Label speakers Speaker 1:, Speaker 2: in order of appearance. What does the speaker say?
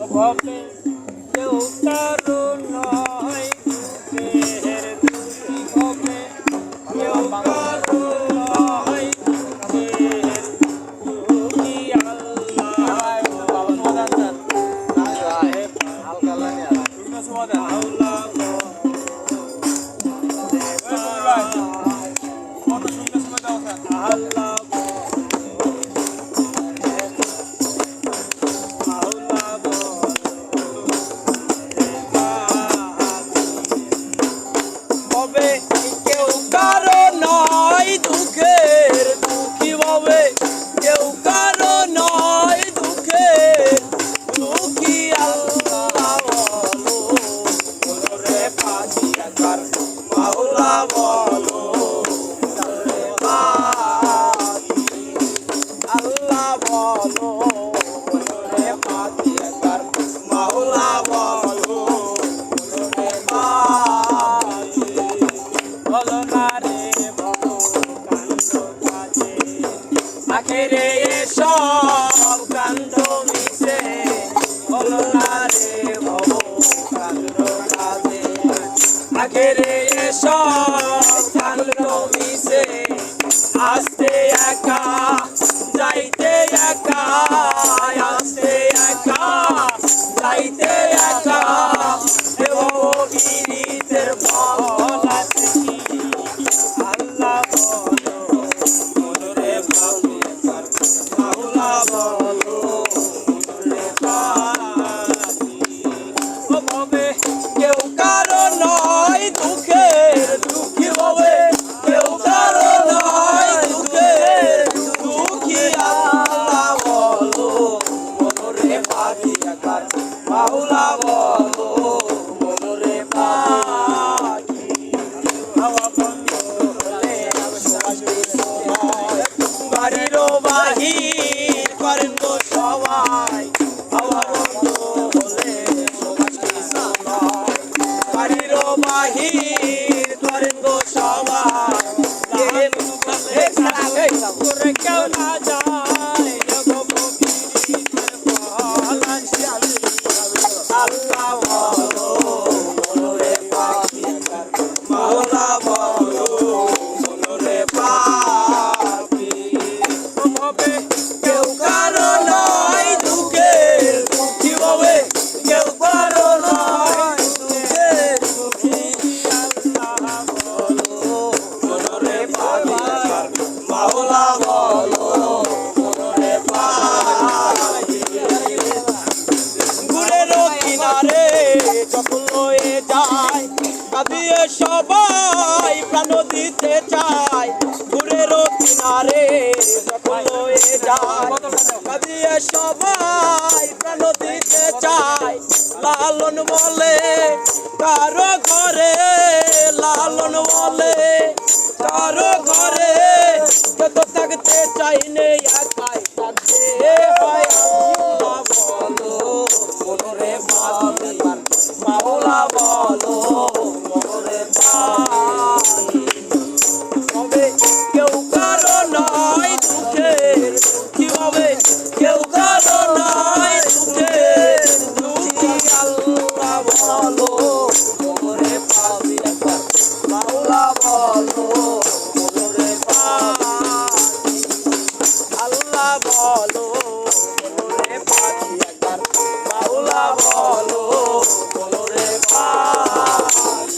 Speaker 1: ভবে কেউ কারো নয় দুঃখের দুঃখী ভবে কেউ কারো নয় দুঃখের দুঃখী কেউ কারো নয় দুঃখের দুঃখী ভবে কেউ কারো নয় দুঃখের দুঃখী আল্লাহ বলো রে পাখি আকার মাওলা বলো রে পাখি আল্লাহ বলো রে পাখি আকার মাওলা বলো রে পাখি বলো না রে বলো কান্দ কাজে আখেরে সব কান্দ মিশে বলো না রে বলো কান্দ কাজে আখেরে সব কান্দ মিশে আসতে একা যাইতে একা আসতে একা যাইতে একা দেবো গিরিতের বলা আল্লাহ বলো রে পাখি মাওলা বলো রে পাখি ও ভবে কেউ কারো নয় দুঃখের দুঃখী ভবে কেউ কারো নয় দুঃখের দুঃখী আল্লাহ বলো রে পাখি আকার মাওলা বলো রে পাখি হাওয়া বন্ধ হলে বাড়িরও বাহির করেন গো সবাই হাওয়া বন্ধ হলে বাড়িরও বাহির করেন গো সবাই করে কেউ না যায় আল্লাহ বলো রে পাখি মাওলা বলো রে পাখি ভবে কেউ কারো নয় দুঃখের দুঃখী ভবে কেউ কারো নয় দুঃখের দুঃখী আল্লাহ বলো রে পাখি মাওলা বলো রে পাখি গুড়েরও কিনারে যখন লয়ে যায় কাঁদিয়ে সবাই প্রাণ দিতে চায় গুড়েরও কিনারে যখন লয়ে যায় কাঁদিয়ে সবাই প্রাণ দিতে চায় লালন বলে কারো ঘরে লালন বলে কারো ঘরে তো থাকতে চাই নেই একাই থাকতে হয় আল্লাহ বলো রে পাখি মাওলা বলো রে পাখি হবে কেউ কারো নয় দুঃখের কি হবে কেউ কারো নয় দুঃখের দুঃখী আল্লাহ বলো রে পাখি মাওলা বলো রে পাখি আল্লাহ বলো রে পাখি মাওলা বলো রে পাখি